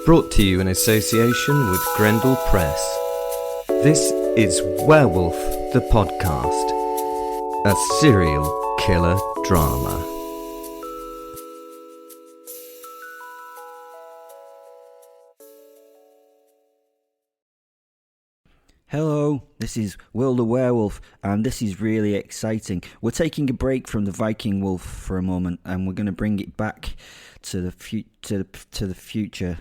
Brought to you in association with Grendel Press. This is Werewolf the Podcast, a serial killer drama. Hello, this is Wil the Werewolf, and this is really exciting. We're taking a break from the Viking Wolf for a moment, and we're going to bring it back to the future.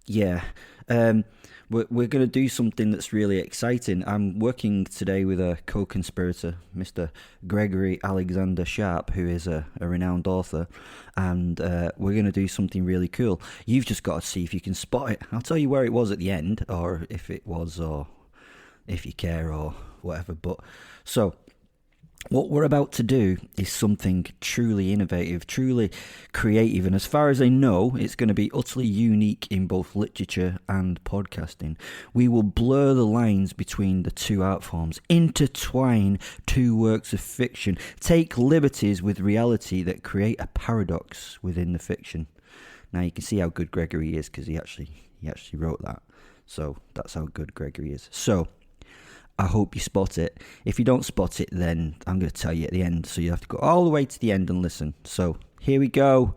Yeah, we're going to do something that's really exciting. I'm working today with a co-conspirator, Mr. Gregory Alexander Sharp, who is a renowned author, and we're going to do something really cool. You've just got to see if you can spot it. I'll tell you where it was at the end, or if it was, or if you care, or whatever. But so, what we're about to do is something truly innovative, truly creative, and as far as I know, it's going to be utterly unique in both literature and podcasting. We will blur the lines between the two art forms, intertwine two works of fiction, take liberties with reality that create a paradox within the fiction. Now you can see how good Gregory is, because he actually wrote that. So that's how good Gregory is. So I hope you spot it. If you don't spot it, then I'm going to tell you at the end, so you have to go all the way to the end and listen. So, here we go.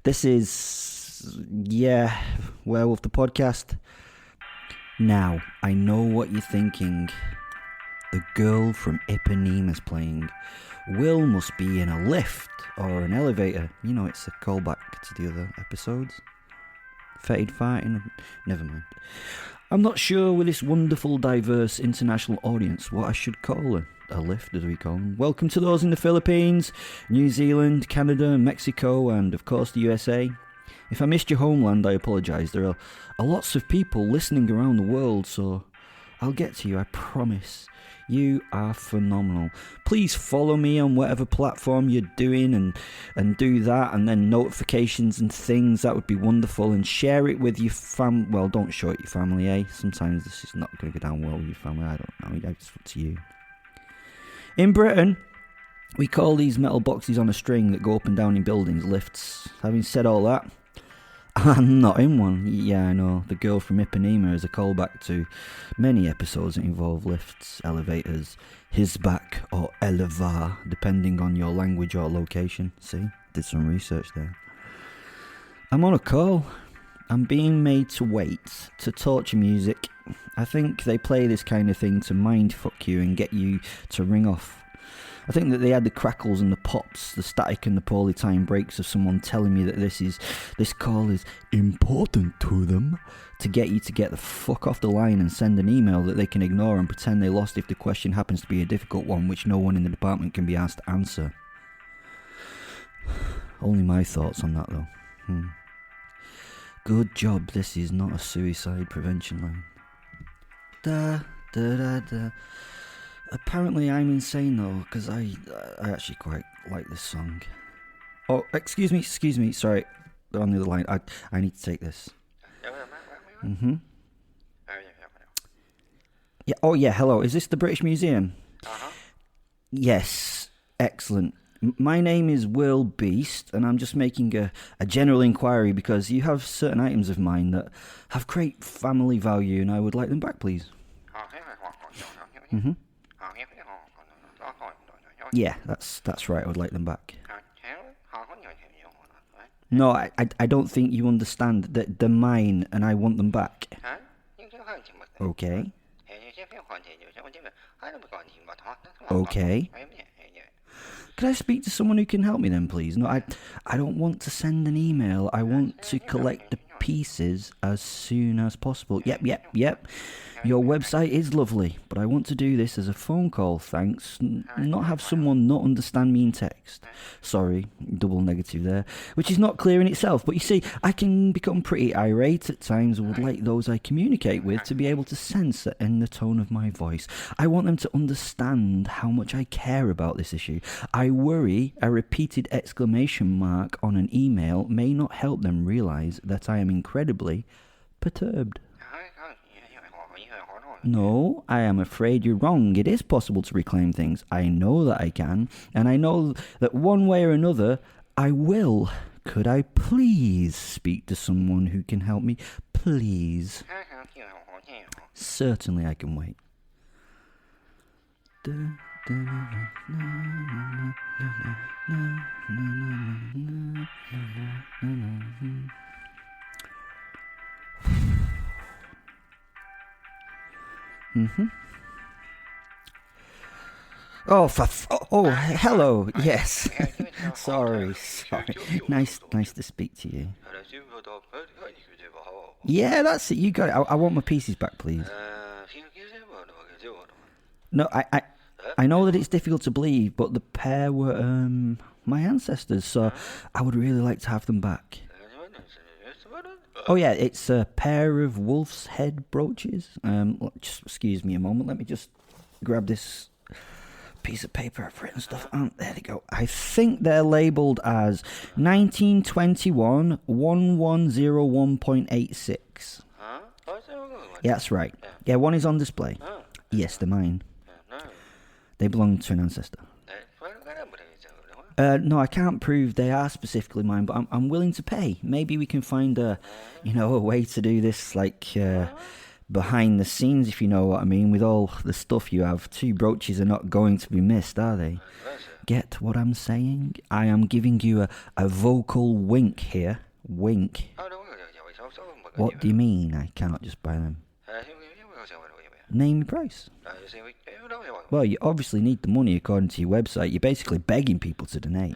This is, Werewolf the Podcast. Now, I know what you're thinking. The girl from Ipanema's playing. Wil must be in a lift or an elevator. You know, it's a callback to the other episodes. Fetid fighting. Never mind. I'm not sure with this wonderful, diverse international audience what I should call a lift, as we call them. Welcome to those in the Philippines, New Zealand, Canada, Mexico, and of course the USA. If I missed your homeland, I apologise. There are lots of people listening around the world, so I'll get to you, I promise. You are phenomenal. Please follow me on whatever platform you're doing and do that, and then notifications and things. That would be wonderful. And share it with your well, don't show it your family, eh? Sometimes this is not going to go down well with your family. I don't know. It's up to you. In Britain, we call these metal boxes on a string that go up and down in buildings lifts. Having said all that, I'm not in one. Yeah, I know. The girl from Ipanema is a callback to many episodes that involve lifts, elevators, his back, or elevar, depending on your language or location. See? Did some research there. I'm on a call. I'm being made to wait to torture music. I think they play this kind of thing to mindfuck you and get you to ring off. I think that they had the crackles and the pops, the static and the poorly timed breaks of someone telling me that this call is important to them, to get you to get the fuck off the line and send an email that they can ignore and pretend they lost if the question happens to be a difficult one which no one in the department can be asked to answer. Only my thoughts on that though. Good job this is not a suicide prevention line. Da da da da. Apparently I'm insane though, because I actually quite like this song. Oh, excuse me, sorry, they're on the other line. I need to take this. Yeah. Oh yeah, hello, is this the British Museum? Yes, excellent. My name is Wil Beast, and I'm just making a general inquiry because you have certain items of mine that have great family value, and I would like them back, please. Yeah, that's right, I would like them back. No, I don't think you understand that they're mine and I want them back. Okay. Okay. Could I speak to someone who can help me then, please? No, I don't want to send an email. I want to collect the pieces as soon as possible. Yep. Your website is lovely, but I want to do this as a phone call, thanks. Not have someone not understand me in text. Sorry, double negative there, which is not clear in itself. But you see, I can become pretty irate at times and would like those I communicate with to be able to sense it in the tone of my voice. I want them to understand how much I care about this issue. I worry a repeated exclamation mark on an email may not help them realise that I am incredibly perturbed. No, I am afraid you're wrong. It is possible to reclaim things. I know that I can, and I know that one way or another, I will Could I please speak to someone who can help me? Please. Certainly I can wait. Oh, hello. Yes. Sorry. Nice to speak to you. Yeah, that's it. You got it. I want my pieces back, please. No, I know that it's difficult to believe, but the pair were my ancestors, so I would really like to have them back. Oh yeah, it's a pair of wolf's head brooches. Just excuse me a moment. Let me just grab this piece of paper I've written stuff on. There they go. I think they're labelled as 1921 1101.86. Yeah, that's right. Yeah, one is on display. Yes, they're mine. They belong to an ancestor. No, I can't prove they are specifically mine, but I'm willing to pay. Maybe we can find a way to do this, like behind the scenes, if you know what I mean. With all the stuff you have, 2 brooches are not going to be missed, are they? Get what I'm saying? I am giving you a vocal wink here. Wink. What do you mean I cannot just buy them? Name the price. Well, you obviously need the money according to your website. You're basically begging people to donate.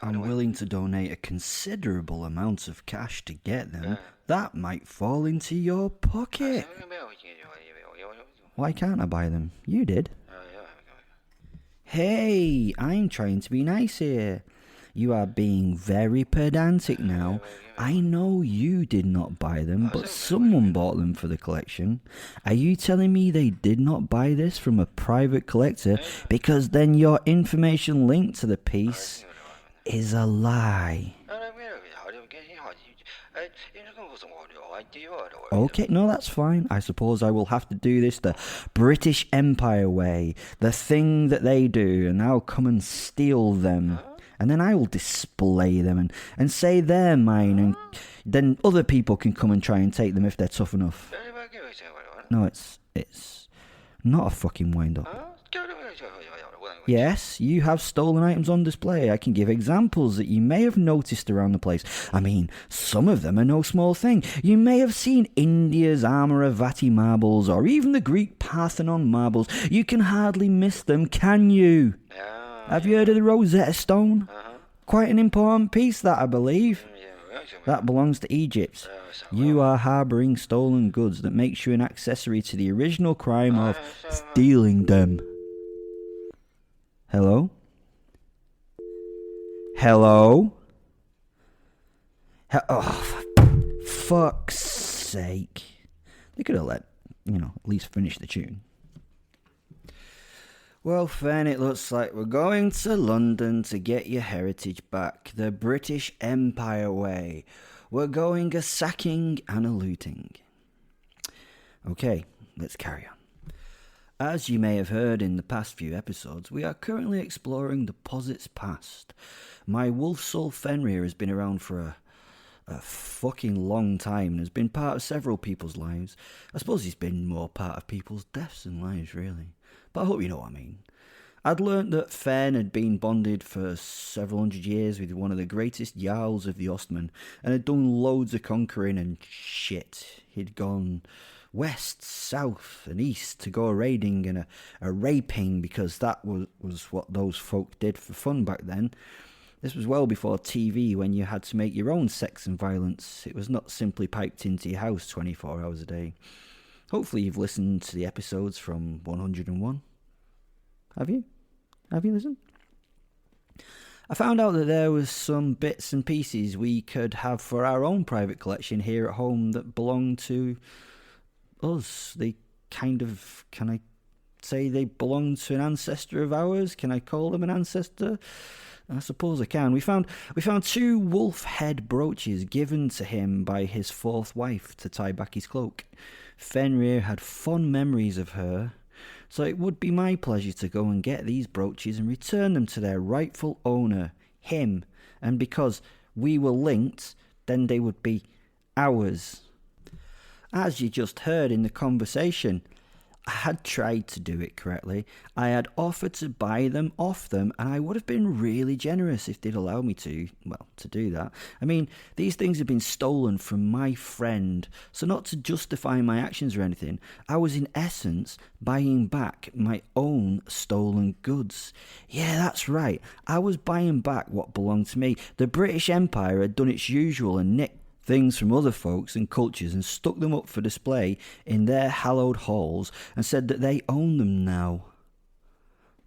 I'm willing to donate a considerable amount of cash to get them. That might fall into your pocket. Why can't I buy them? You did. Hey, I'm trying to be nice here. You are being very pedantic now. I know you did not buy them, but someone bought them for the collection. Are you telling me they did not buy this from a private collector? Because then your information linked to the piece is a lie. Okay, no, that's fine. I suppose I will have to do this the British Empire way, the thing that they do, and I'll come and steal them. And then I will display them and say they're mine, and then other people can come and try and take them if they're tough enough. No, it's not a fucking wind-up. Yes, you have stolen items on display. I can give examples that you may have noticed around the place. I mean, some of them are no small thing. You may have seen India's Amaravati marbles, or even the Greek Parthenon marbles. You can hardly miss them, can you? Have you heard of the Rosetta Stone? Quite an important piece, that, I believe. That belongs to Egypt. You are harbouring stolen goods that makes you an accessory to the original crime of stealing them. Hello? Hello? Oh, for fuck's sake. They could have let, at least finish the tune. Well, Fen, it looks like we're going to London to get your heritage back, the British Empire way. We're going a sacking and a looting. Okay, let's carry on. As you may have heard in the past few episodes, we are currently exploring the Posit's past. My wolf soul Fenrir has been around for a fucking long time and has been part of several people's lives. I suppose he's been more part of people's deaths and lives, really. But I hope you know what I mean. I'd learnt that Fen had been bonded for several hundred years with one of the greatest Jarls of the Ostmen and had done loads of conquering and shit. He'd gone west, south and east to go a raiding and a raping, because that was what those folk did for fun back then. This was well before TV, when you had to make your own sex and violence. It was not simply piped into your house 24 hours a day. Hopefully you've listened to the episodes from 101. Have you? Have you listened? I found out that there was some bits and pieces we could have for our own private collection here at home that belong to us. They kind of, can I say they belong to an ancestor of ours? Can I call them an ancestor? I suppose I can. We found 2 wolf head brooches given to him by his 4th wife to tie back his cloak. Fenrir had fond memories of her, so it would be my pleasure to go and get these brooches and return them to their rightful owner, him. And because, we were linked, then they would be ours. As you just heard in the conversation, I had tried to do it correctly. I had offered to buy them off them, and I would have been really generous if they'd allow me to do that. I mean, these things have been stolen from my friend, so not to justify my actions or anything, I was in essence buying back my own stolen goods. Yeah, that's right. I was buying back what belonged to me. The British Empire had done its usual and nicked things from other folks and cultures and stuck them up for display in their hallowed halls and said that they own them now.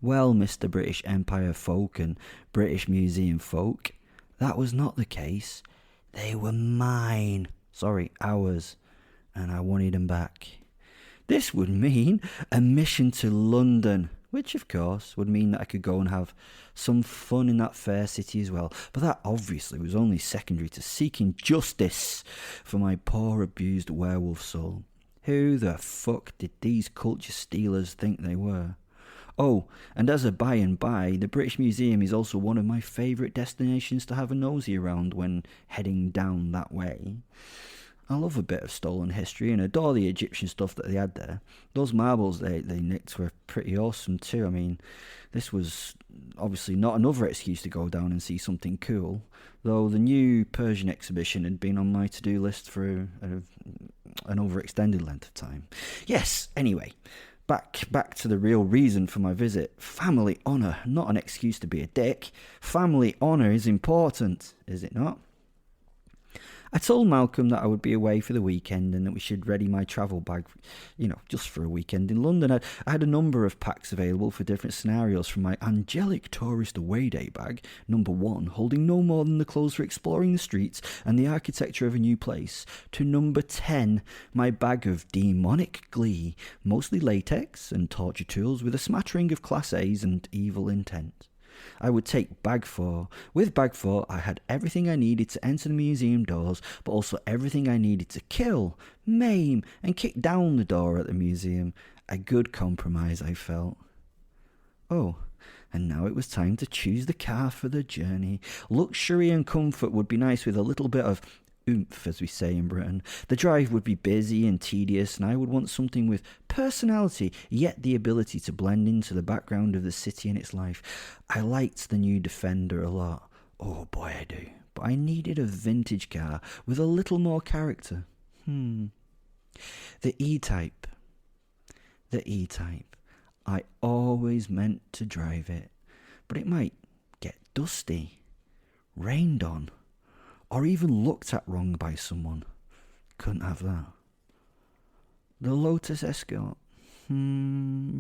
Well, Mr. British Empire folk and British Museum folk, that was not the case. They were mine. Sorry, ours. And I wanted them back. This would mean a mission to London, which of course would mean that I could go and have some fun in that fair city as well. But that obviously was only secondary to seeking justice for my poor abused werewolf soul. Who the fuck did these culture stealers think they were? Oh, and as a by and by, the British Museum is also one of my favourite destinations to have a nosy around when heading down that way. I love a bit of stolen history and adore the Egyptian stuff that they had there. Those marbles they nicked were pretty awesome too. I mean, this was obviously not another excuse to go down and see something cool, though the new Persian exhibition had been on my to-do list for an overextended length of time. Yes, anyway, back to the real reason for my visit. Family honour, not an excuse to be a dick. Family honour is important, is it not? I told Malcolm that I would be away for the weekend and that we should ready my travel bag, just for a weekend in London. I had a number of packs available for different scenarios, from my angelic tourist away day bag, number 1, holding no more than the clothes for exploring the streets and the architecture of a new place, to number 10, my bag of demonic glee, mostly latex and torture tools with a smattering of class A's and evil intent. I would take bag 4. With bag 4, I had everything I needed to enter the museum doors, but also everything I needed to kill, maim, and kick down the door at the museum. A good compromise, I felt. Oh, and now it was time to choose the car for the journey. Luxury and comfort would be nice with a little bit of oomph, as we say in Britain. The drive would be busy and tedious, and I would want something with personality, yet the ability to blend into the background of the city and its life. I liked the new Defender a lot. Oh boy, I do. But I needed a vintage car with a little more character. The E-Type. The E-Type. I always meant to drive it, but it might get dusty, rained on, or even looked at wrong by someone. Couldn't have that. The Lotus Escort.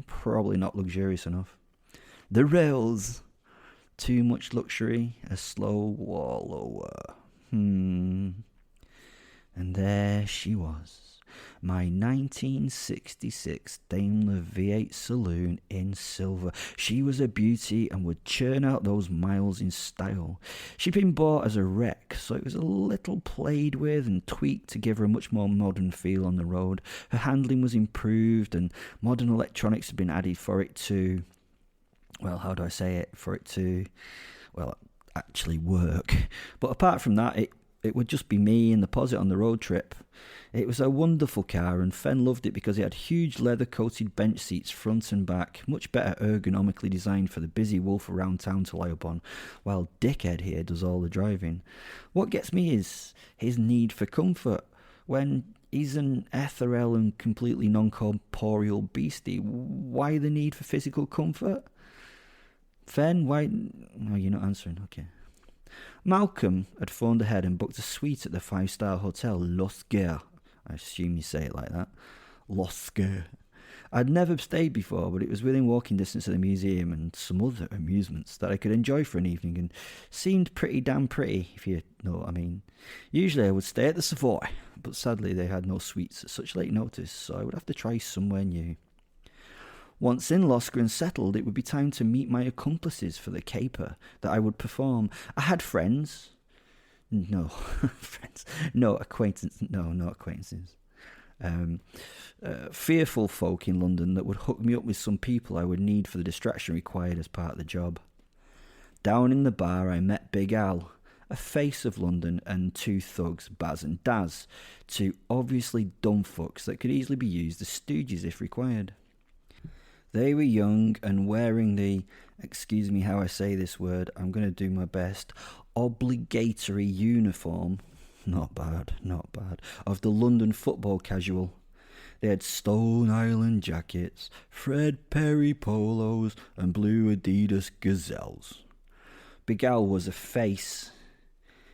Probably not luxurious enough. The Rails. Too much luxury, a slow wallower. And there she was. My 1966 Daimler V8 saloon in silver. She was a beauty and would churn out those miles in style. She'd been bought as a wreck, so it was a little played with and tweaked to give her a much more modern feel on the road. Her handling was improved and modern electronics had been added for it to, actually work. But apart from that, it would just be me and the posit on the road trip. It was a wonderful car, and Fen loved it because it had huge leather-coated bench seats front and back, much better ergonomically designed for the busy wolf around town to lie upon, while Dickhead here does all the driving. What gets me is his need for comfort. When he's an ethereal and completely non-corporeal beastie, why the need for physical comfort? Fen, why... No, you're not answering, okay. Malcolm had phoned ahead and booked a suite at the 5-star hotel Los Guerres. I assume you say it like that. Los Guerres. I'd never stayed before, but it was within walking distance of the museum and some other amusements that I could enjoy for an evening, and seemed pretty damn pretty, if you know what I mean. Usually I would stay at the Savoy, but sadly they had no suites at such late notice, so I would have to try somewhere new. Once in Losca and settled, it would be time to meet my accomplices for the caper that I would perform. I had friends. No, friends. No acquaintances. Fearful folk in London that would hook me up with some people I would need for the distraction required as part of the job. Down in the bar, I met Big Al, a face of London, and two thugs, Baz and Daz, two obviously dumb fucks that could easily be used as stooges if required. They were young and wearing the, excuse me how I say this word, I'm going to do my best, obligatory uniform, not bad, of the London football casual. They had Stone Island jackets, Fred Perry polos, and blue Adidas gazelles. Big Al was a face.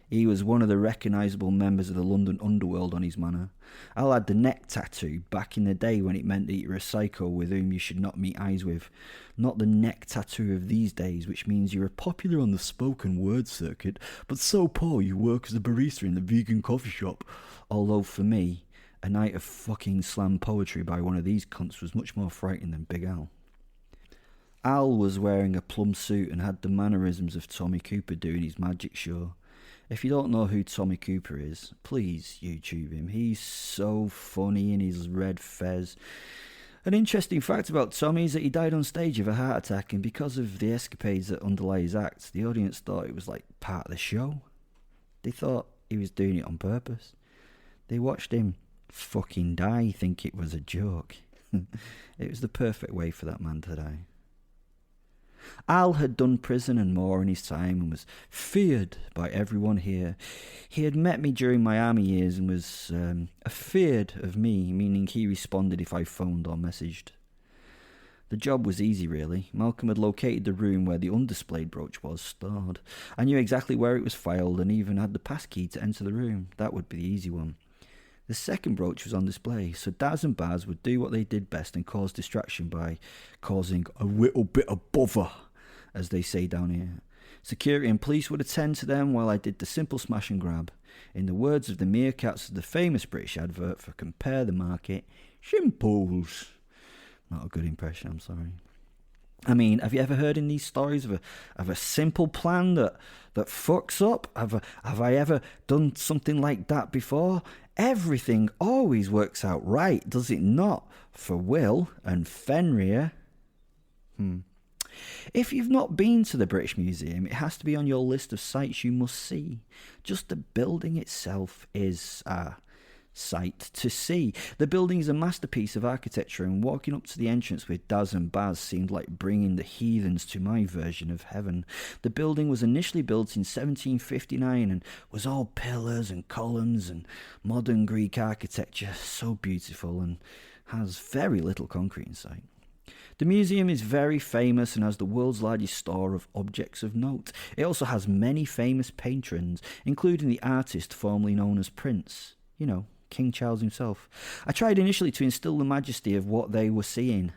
He was one of the recognisable members of the London underworld on his manor. Al had the neck tattoo back in the day when it meant that you were a psycho with whom you should not meet eyes with. Not the neck tattoo of these days, which means you are popular on the spoken word circuit, but so poor you work as a barista in the vegan coffee shop. Although for me, a night of fucking slam poetry by one of these cunts was much more frightening than Big Al. Al was wearing a plum suit and had the mannerisms of Tommy Cooper doing his magic show. If you don't know who Tommy Cooper is, please YouTube him. He's so funny in his red fez. An interesting fact about Tommy is that he died on stage of a heart attack, and because of the escapades that underlie his acts, the audience thought it was like part of the show. They thought he was doing it on purpose. They watched him fucking die, think it was a joke. It was the perfect way for that man to die. Al had done prison and more in his time and was feared by everyone here. He had met me during my army years and was afeared of me, meaning he responded if I phoned or messaged. The job was easy, really. Malcolm had located the room where the undisplayed brooch was stored. I knew exactly where it was filed and even had the passkey to enter the room. That would be the easy one. The second brooch was on display, so Daz and Baz would do what they did best and cause distraction by causing a little bit of bother, as they say down here. Security and police would attend to them while I did the simple smash and grab. In the words of the meerkats of the famous British advert for Compare the Market, simples. Not a good impression, I'm sorry. I mean, have you ever heard in these stories of a simple plan that fucks up? Have I ever done something like that before? Everything always works out right, does it not? For Wil and Fenrir. If you've not been to the British Museum, it has to be on your list of sites you must see. Just the building itself is a sight to see. The building is a masterpiece of architecture, and walking up to the entrance with Daz and Baz seemed like bringing the heathens to my version of heaven. The building was initially built in 1759 and was all pillars and columns and modern Greek architecture, so beautiful, and has very little concrete in sight. The museum is very famous and has the world's largest store of objects of note. It also has many famous patrons, including the artist formerly known as Prince. You know, King Charles himself. I tried initially to instill the majesty of what they were seeing,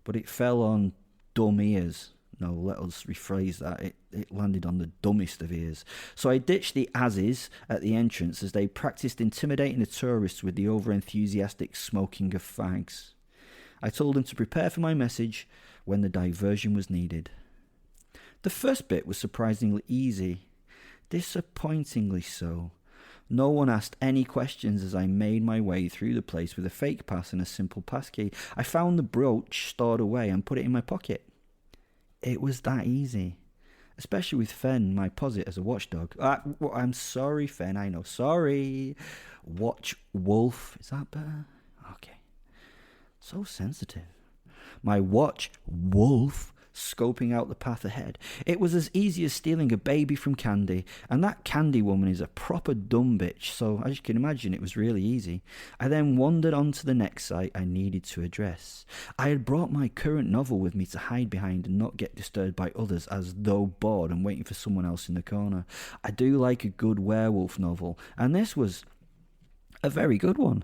but it fell on dumb ears. No, let us rephrase that. It landed on the dumbest of ears. So I ditched the asses at the entrance as they practiced intimidating the tourists with the over-enthusiastic smoking of fags. I told them to prepare for my message when the diversion was needed. The first bit was surprisingly easy, disappointingly so. No one asked any questions as I made my way through the place with a fake pass and a simple passkey. I found the brooch stored away and put it in my pocket. It was that easy, especially with Fen, my posit as a watchdog. I'm sorry, Fen, I know. Sorry. Watch Wolf. Is that better? Okay. So sensitive. My watch Wolf scoping out the path ahead. It was as easy as stealing a baby from Candy, and that Candy woman is a proper dumb bitch, so as you can imagine it was really easy. I then wandered on to the next site I needed to address. I had brought my current novel with me to hide behind and not get disturbed by others as though bored and waiting for someone else in the corner. I do like a good werewolf novel, and this was a very good one.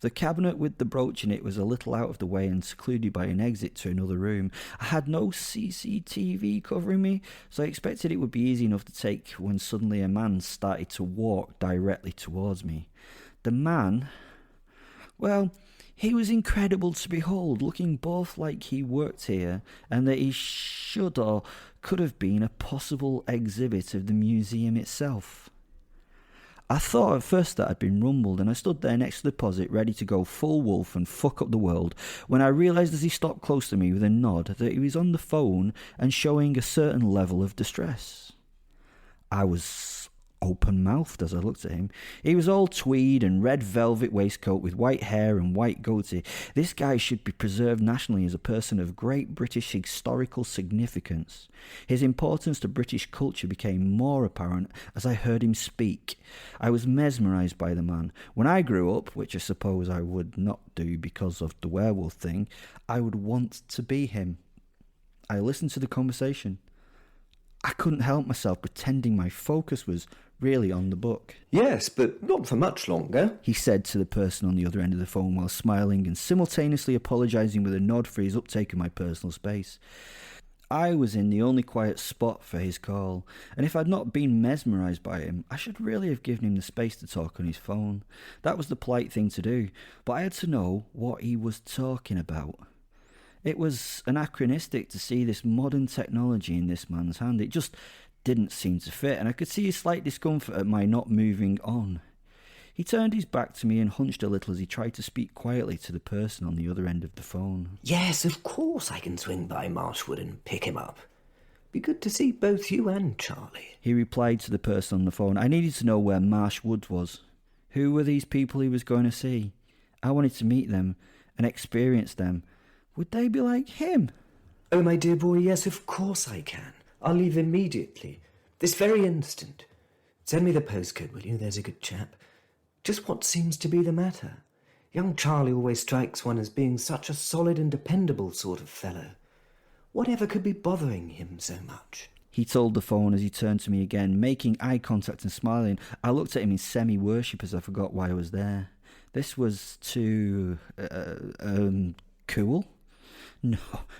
The cabinet with the brooch in it was a little out of the way and secluded by an exit to another room. I had no CCTV covering me, so I expected it would be easy enough to take when suddenly a man started to walk directly towards me. The man, well, he was incredible to behold, looking both like he worked here and that he should or could have been a possible exhibit of the museum itself. I thought at first that I'd been rumbled, and I stood there next to the posit ready to go full wolf and fuck up the world, when I realised as he stopped close to me with a nod that he was on the phone and showing a certain level of distress. I was open-mouthed as I looked at him. He was all tweed and red velvet waistcoat with white hair and white goatee. This guy should be preserved nationally as a person of great British historical significance. His importance to British culture became more apparent as I heard him speak. I was mesmerised by the man. When I grew up, which I suppose I would not do because of the werewolf thing, I would want to be him. I listened to the conversation. I couldn't help myself pretending my focus was really on the book. Yes, but not for much longer, he said to the person on the other end of the phone while smiling and simultaneously apologising with a nod for his uptake of my personal space. I was in the only quiet spot for his call, and if I'd not been mesmerised by him, I should really have given him the space to talk on his phone. That was the polite thing to do, but I had to know what he was talking about. It was anachronistic to see this modern technology in this man's hand. It just didn't seem to fit, and I could see his slight discomfort at my not moving on. He turned his back to me and hunched a little as he tried to speak quietly to the person on the other end of the phone. Yes, of course I can swing by Marshwood and pick him up. Be good to see both you and Charlie. He replied to the person on the phone. I needed to know where Marshwood was. Who were these people he was going to see? I wanted to meet them and experience them. Would they be like him? Oh, my dear boy, yes, of course I can. I'll leave immediately. This very instant. Send me the postcode, will you? There's a good chap. Just what seems to be the matter? Young Charlie always strikes one as being such a solid and dependable sort of fellow. Whatever could be bothering him so much? He told the phone as he turned to me again, making eye contact and smiling. I looked at him in semi-worship as I forgot why I was there. This was too... cool?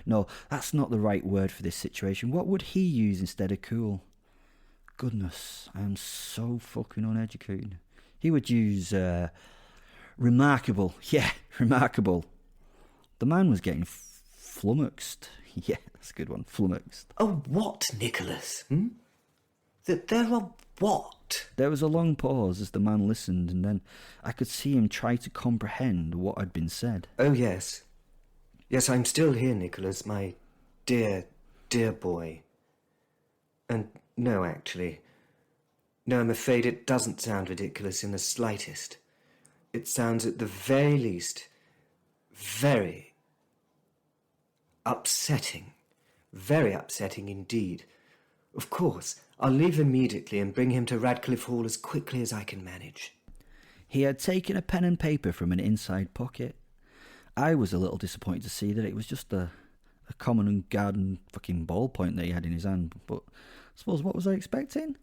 No, that's not the right word for this situation. What would he use instead of cool? Goodness, I am so fucking uneducated. He would use, remarkable. Yeah, remarkable. The man was getting flummoxed. Yeah, that's a good one, flummoxed. Oh, what, Nicholas? That there are what? There was a long pause as the man listened, and then I could see him try to comprehend what had been said. Oh, yes. Yes, I'm still here, Nicholas, my dear, dear boy. And no, actually. No, I'm afraid it doesn't sound ridiculous in the slightest. It sounds at the very least very upsetting. Very upsetting indeed. Of course, I'll leave immediately and bring him to Radcliffe Hall as quickly as I can manage. He had taken a pen and paper from an inside pocket. I was a little disappointed to see that it was just a common garden fucking ballpoint that he had in his hand. But I suppose what was I expecting?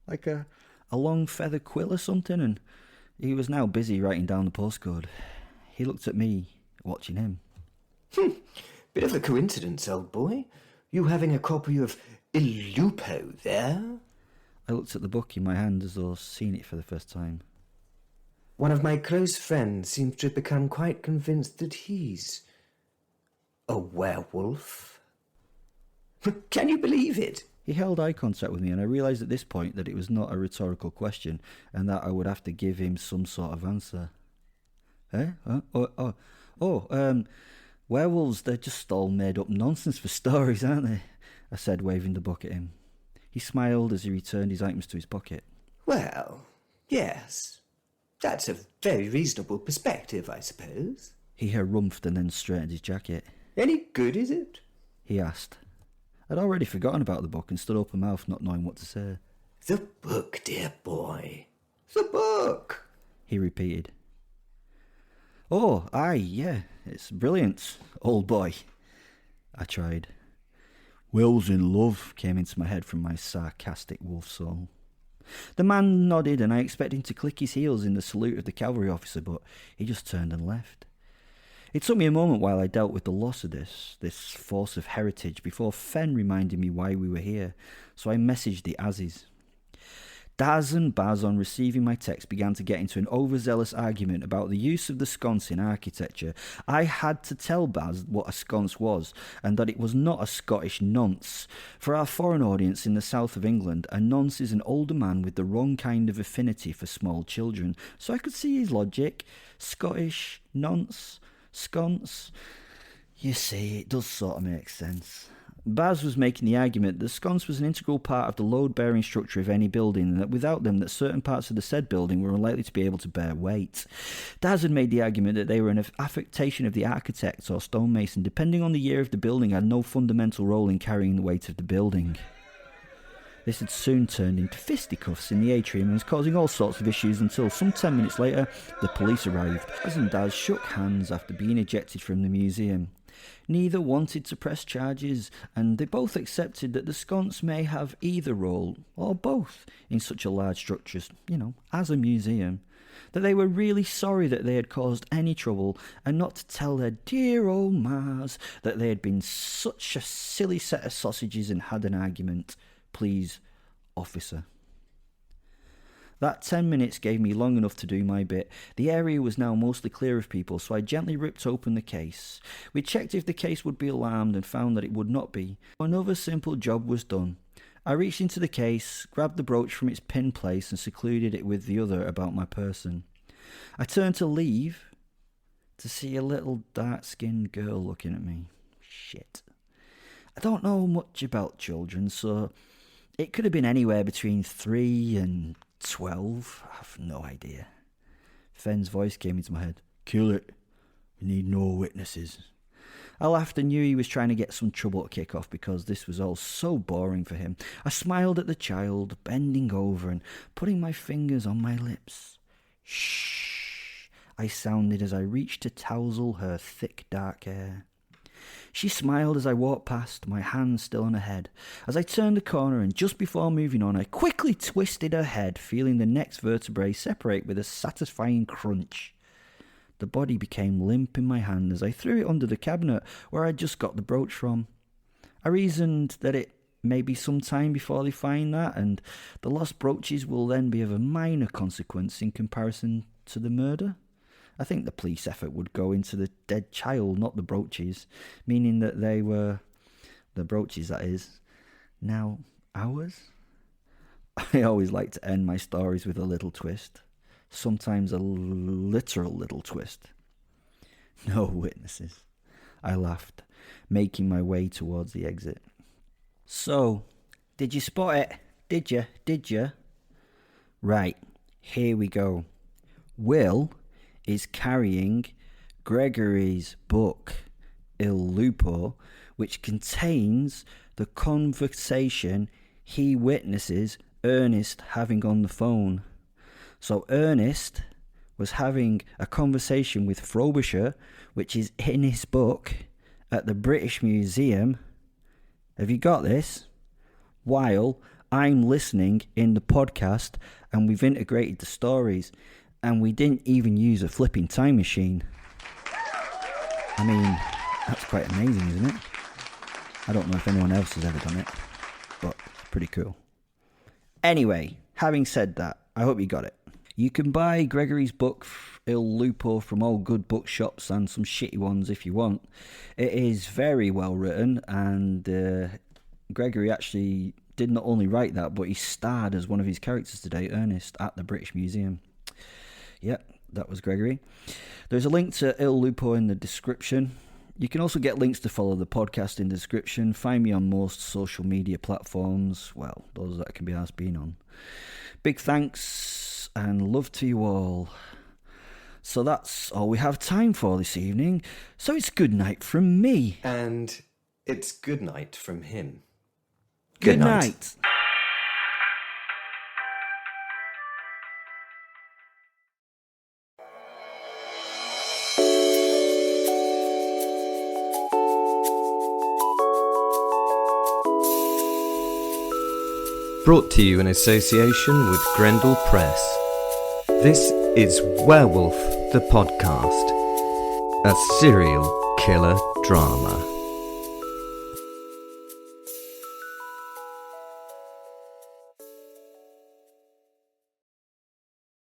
Like a long feather quill or something? And he was now busy writing down the postcode. He looked at me, watching him. Bit of a coincidence, old boy. You having a copy of Il Lupo there? I looked at the book in my hand as though seeing it for the first time. One of my close friends seems to have become quite convinced that he's a werewolf. Can you believe it? He held eye contact with me, and I realised at this point that it was not a rhetorical question and that I would have to give him some sort of answer. Werewolves, they're just all made-up nonsense for stories, aren't they? I said, waving the book at him. He smiled as he returned his items to his pocket. Well, yes. That's a very reasonable perspective, I suppose. He harumphed and then straightened his jacket. Any good, is it? He asked. I'd already forgotten about the book and stood open mouthed, not knowing what to say. The book, dear boy. The book, he repeated. Oh, aye, yeah, it's brilliant, old boy. I tried. Will's in love came into my head from my sarcastic wolf soul. The man nodded, and I expected him to click his heels in the salute of the cavalry officer, but he just turned and left. It took me a moment while I dealt with the loss of this force of heritage, before Fen reminded me why we were here, so I messaged the Azzies. Daz and Baz, on receiving my text, began to get into an overzealous argument about the use of the sconce in architecture. I had to tell Baz what a sconce was, and that it was not a Scottish nonce. For our foreign audience in the south of England, a nonce is an older man with the wrong kind of affinity for small children. So I could see his logic. Scottish, nonce, sconce. You see, it does sort of make sense. Baz was making the argument that the sconce was an integral part of the load-bearing structure of any building, and that without them, that certain parts of the said building were unlikely to be able to bear weight. Daz had made the argument that they were an affectation of the architect or stonemason, depending on the year of the building, had no fundamental role in carrying the weight of the building. This had soon turned into fisticuffs in the atrium and was causing all sorts of issues until some 10 minutes later, the police arrived. Baz and Daz shook hands after being ejected from the museum. Neither wanted to press charges, and they both accepted that the sconce may have either role, or both, in such a large structure, as a museum. That they were really sorry that they had caused any trouble, and not to tell their dear old Mars that they had been such a silly set of sausages and had an argument. Please, officer. That 10 minutes gave me long enough to do my bit. The area was now mostly clear of people, so I gently ripped open the case. We checked if the case would be alarmed and found that it would not be. Another simple job was done. I reached into the case, grabbed the brooch from its pin place and secluded it with the other about my person. I turned to leave to see a little dark-skinned girl looking at me. Shit. I don't know much about children, so it could have been anywhere between 3 and 12. I have no idea. Fenn's voice came into my head. Kill it. We need no witnesses. I laughed and knew he was trying to get some trouble to kick off because this was all so boring for him. I smiled at the child, bending over and putting my fingers on my lips. Shh, I sounded as I reached to tousle her thick dark hair. She smiled as I walked past, my hand still on her head. As I turned the corner and just before moving on, I quickly twisted her head, feeling the next vertebrae separate with a satisfying crunch. The body became limp in my hand as I threw it under the cabinet where I'd just got the brooch from. I reasoned that it may be some time before they find that, and the lost brooches will then be of a minor consequence in comparison to the murder. I think the police effort would go into the dead child, not the brooches, meaning that they were, the brooches that is, now ours. I always like to end my stories with a little twist, sometimes a literal little twist. No witnesses. I laughed, making my way towards the exit. So, did you spot it? Did you? Right, here we go. Wil is carrying Gregory's book, Il Lupo, which contains the conversation he witnesses Ernest having on the phone. So Ernest was having a conversation with Frobisher, which is in his book, at the British Museum. Have you got this? While I'm listening in the podcast, and we've integrated the stories. And we didn't even use a flipping time machine. I mean, that's quite amazing, isn't it? I don't know if anyone else has ever done it, but it's pretty cool. Anyway, having said that, I hope you got it. You can buy Gregory's book, Il Lupo, from all good bookshops and some shitty ones if you want. It is very well written, and Gregory actually did not only write that, but he starred as one of his characters today, Ernest, at the British Museum. Yep, that was Gregory. There's a link to Il Lupo in the description. You can also get links to follow the podcast in the description. Find me on most social media platforms. Well, those that can be asked being on. Big thanks and love to you all. So that's all we have time for this evening. So it's good night from me. And it's good night from him. Good night. Brought to you in association with Grendel Press. This is Werewolf the Podcast, a serial killer drama.